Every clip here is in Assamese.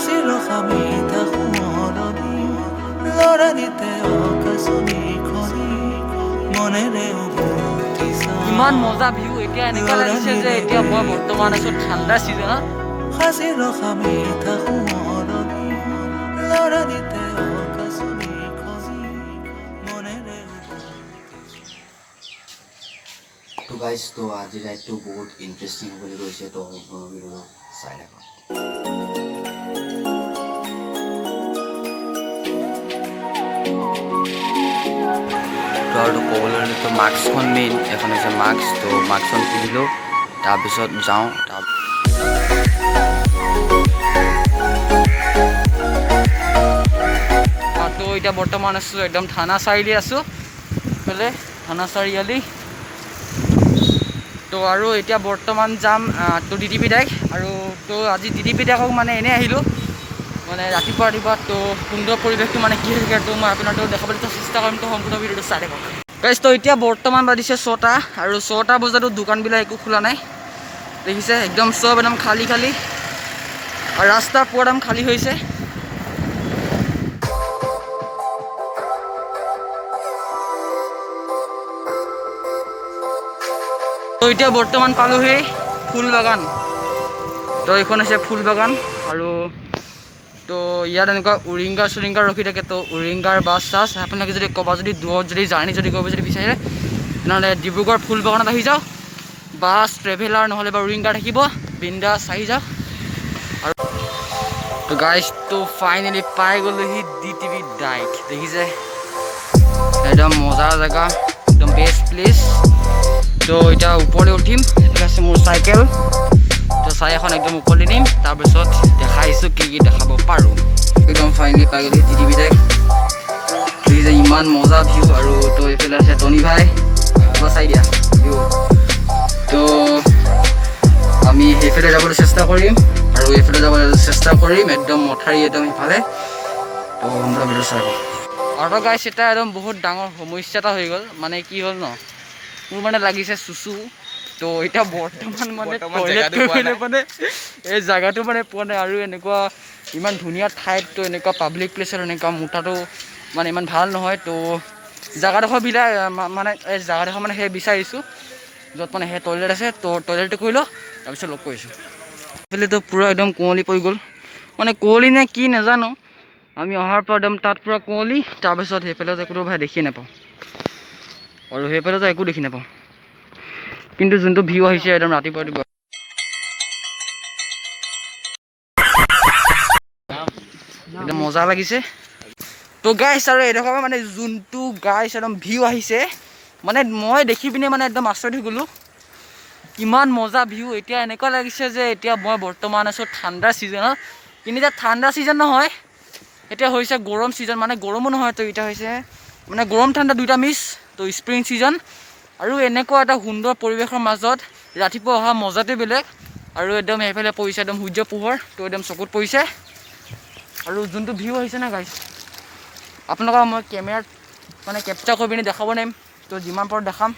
হাসিৰ খামি থাকো মৰণি লড়া দিতে অকাশনি খনি মনেৰে ইমান মজা ভিউ এতিয়া এনেকুৱা লাগিছে যে এতিয়া মই বৰ্তমান আছো ঠাণ্ডা সিজনত হাসিৰ খামি থাকো মৰণি লড়া দিতে অকাশনি খনি মনেৰে তো গাইজ তো আজি ৰাইডটো বহুত ইণ্টাৰেষ্টিং বুলি কৈছে তো সম্পূৰ্ণ ভিডিঅ চাই থাকক তো আৰু ক'বলৈ তো মাস্কখন মেইন এখন হৈছে মাস্ক তো মাস্কখন পিন্ধিলোঁ তাৰপিছত যাওঁ তো এতিয়া বৰ্তমান আছোঁ একদম থানা চাৰিআলি আছোঁ এইফালে থানা চাৰিআলি তো আৰু এতিয়া বৰ্তমান যাম তো DDP ডাইক আৰু তো আজি DDP ডাইকক মানে এনেই আহিলোঁ মানে ৰাতিপুৱা তো সুন্দৰ পৰিৱেশটো মানে কি থাকে তো মই আপোনালোকক দেখাবলৈ চেষ্টা কৰিম তো সম্পূৰ্ণ ভিডিঅ'টো চাই থাকক গাইজ তো এতিয়া বৰ্তমান বাজিছে 6টা আৰু 6টা বজাতো দোকানবিলাক একো খোলা নাই দেখিছে একদম চব একদম খালী আৰু ৰাস্তা পুৰা একদম খালী হৈছে তো এতিয়া বৰ্তমান পালোহি ফুল বাগান তো এইখন হৈছে ফুল বাগান আৰু তো ইয়াত এনেকুৱা উৰিংগাৰ চুৰিংগাৰ ৰখি থাকে তো উৰিংগাৰ বাছ চাছ আপোনালোকে যদি ক'বা যদি দূৰত যদি জাৰ্ণি যদি কৰিব যদি বিচাৰে তেনেহ'লে ডিব্ৰুগড় ফুল বাগানত আহি যাওক বাছ ট্ৰেভেলাৰ নহ'লে বা উৰিংগাৰ থাকিব বিন্দাছ আহি যাওক আৰু তো গাইজ তো ফাইনেলি পাই গ'লোহি DDP ডাইক দেখিছে একদম মজা জেগা একদম বেষ্ট প্লেচ তো এতিয়া ওপৰলৈ উঠিম এইফালে আছে মোৰ চাইকেল তো চাই এখন একদম ওপৰলৈ নিম তাৰপিছত দেখাইছোঁ কি দেখাব পাৰোঁ একদম ফাইনেলি পাই গ'লো DDP ডাইক দেখিছে ইমান মজা ভিউ আৰু তো এইফালে আছে টনি ভাই চাই দিয়া ভিউ তো আমি সেইফালে যাবলৈ চেষ্টা কৰিম আৰু এইফালে যাবলৈ চেষ্টা কৰিম একদম মথাৰি একদম ইফালে তো আমৰা ভিডিও চাই আৰু গাইছ এটা একদম বহুত ডাঙৰ সমস্যা এটা হৈ গ'ল মানে কি হ'ল ন মোৰ মানে লাগিছে চুচু তো এতিয়া বৰ্তমান মানে মানে এই জেগাটো মানে পোৱা নাই আৰু এনেকুৱা ইমান ধুনীয়া ঠাইত তো এনেকুৱা পাব্লিক প্লেচত এনেকুৱা মুঠাটো মানে ইমান ভাল নহয় তো জেগাডোখৰ মানে এই জেগাডোখৰ মানে সেই বিচাৰিছোঁ য'ত মানে সেই টয়লেট আছে তো টয়লেটটো কৰি লওঁ তাৰপিছত লগ কৰিছোঁ এইফালেতো পূৰা একদম কুঁৱলী পৰি গ'ল মানে কুঁৱলী নে কি নাজানো আমি অহাৰ পৰা একদম তাত পূৰা কুঁৱলী তাৰপিছত সেইফালে একো ভাই দেখিয়ে নাপাওঁ আৰু সেইফালেতো একো দেখি নাপাওঁ কিন্তু যোনটো ভিউ আহিছে একদম ৰাতিপুৱা একদম মজা লাগিছে তো গাইছ আৰু এইডোখৰ মানে যোনটো গাইছ একদম ভিউ আহিছে মানে মই দেখি পিনে মানে একদম আচৰিত হৈ গ'লোঁ কিমান মজা ভিউ এতিয়া এনেকুৱা লাগিছে যে এতিয়া মই বৰ্তমান আছোঁ ঠাণ্ডা ছিজনত কিন্তু এতিয়া ঠাণ্ডা ছিজন নহয় এতিয়া হৈছে গৰম ছিজন মানে গৰমো নহয় তো এতিয়া হৈছে মানে গৰম ঠাণ্ডা দুইটা মিক্স তো স্প্ৰিং ছিজন আৰু এনেকুৱা এটা সুন্দৰ পৰিৱেশৰ মাজত ৰাতিপুৱা অহা মজাটোৱে বেলেগ আৰু একদম এইফালে পৰিছে একদম সূৰ্য পোহৰ তো একদম চকুত পৰিছে আৰু যোনটো ভিউ আহিছে না গাইছ আপোনালোকক মই কেমেৰাত মানে কেপচাৰ কৰি পিনি দেখাব নোৱাৰিম তো যিমান পাৰোঁ দেখাম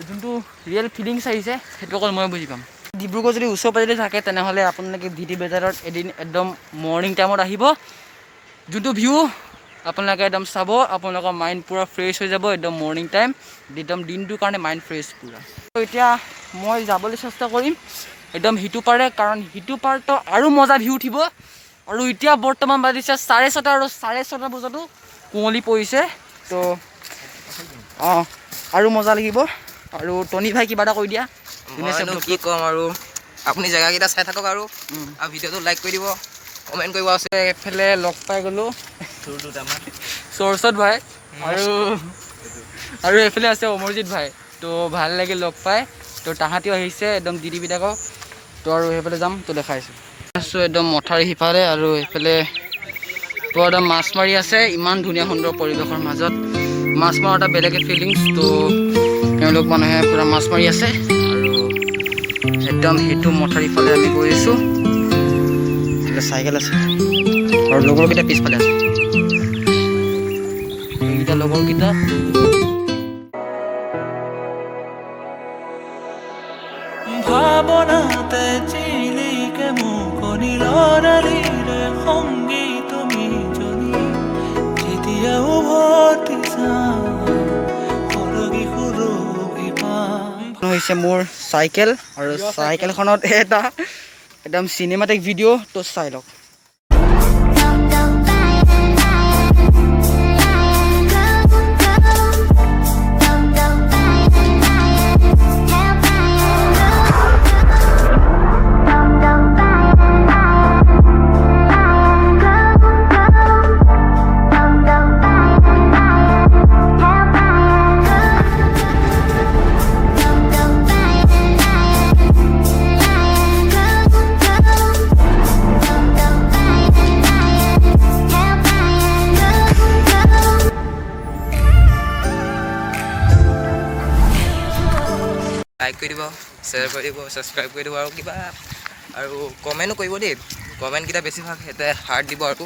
যোনটো ৰিয়েল ফিলিংছ আহিছে সেইটো অকল মই বুজি পাম ডিব্ৰুগড় যদি ওচৰ পাজৰে থাকে তেনেহ'লে আপোনালোকে VT বজাৰত এদিন একদম মৰ্ণিং টাইমত আহিব যোনটো ভিউ আপোনালোকে একদম চাব আপোনালোকৰ মাইণ্ড পূৰা ফ্ৰেছ হৈ যাব একদম মৰ্ণিং টাইম একদম দিনটোৰ কাৰণে মাইণ্ড ফ্ৰেছ পূৰা তো এতিয়া মই যাবলৈ চেষ্টা কৰিম একদম সিটো পাৰে কাৰণ সিটো পাৰটো আৰু মজা ভিউ উঠিব আৰু এতিয়া বৰ্তমান বাজিছে 6:30 আৰু 6:30 বজাতো কুঁৱলী পৰিছে তো অঁ আৰু মজা লাগিব আৰু টনি ভাই কিবা এটা কৈ দিয়া কি ক'ম আৰু আপুনি জেগাকেইটা চাই থাকক আৰু ভিডিঅ'টো লাইক কৰি দিব কমেণ্ট কৰিব আছে এফালে লগ পাই গ'লোঁ চৰচত ভাই আৰু এইফালে আছে অমৰজিৎ ভাই তো ভাল লাগিল লগ পাই তো তাহাঁতিও আহিছে একদম DDP ডাইকক তো আৰু সেইফালে যাম তো দেখাইছোঁ আছোঁ একদম মথাৰি সিফালে আৰু এইফালে তো একদম মাছ মাৰি আছে ইমান ধুনীয়া সুন্দৰ পৰিৱেশৰ মাজত মাছ মৰা এটা বেলেগে ফিলিংছ তো তেওঁলোক মানুহে পূৰা মাছ মাৰি আছে আৰু একদম সেইটো মথাৰি ফালে আমি গৈ আছোঁ চাইকেল আছে আৰু লগৰকেইটা পিছফালে আছে এইকেইটা লগৰকেইটা ভাবনাতে চিলিকে মুখনি লড়ালিৰে হৈছে মোৰ চাইকেল আৰু চাইকেলখনত এটা একদম চিনেমাটিক ভিডিঅ' তো চাই লওক লাইক কৰি দিব শ্বেয়াৰ কৰি দিব ছাবস্ক্ৰাইব কৰি দিব আৰু কিবা আৰু কমেণ্টো কৰিব দেই কমেণ্টকেইটা বেছিভাগ সিহঁতে হাৰ্ট দিব আৰু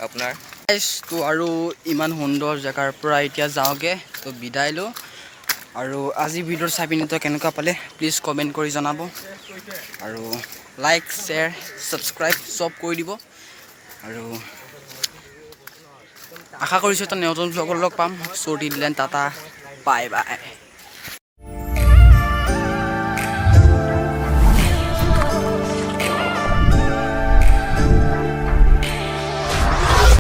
আপোনাৰ তো আৰু ইমান সুন্দৰ জেগাৰ পৰা এতিয়া যাওঁগৈ তো বিদায় লওঁ আৰু আজি ভিডিঅ'টো চাই পিনি তো কেনেকুৱা পালে প্লিজ কমেণ্ট কৰি জনাব আৰু লাইক শ্বেয়াৰ ছাবস্ক্ৰাইব চব কৰি দিব আৰু আশা কৰিছোঁ তো নতুন ব্লগত লগ পাম চ' দিলেন টাটা বাই বাই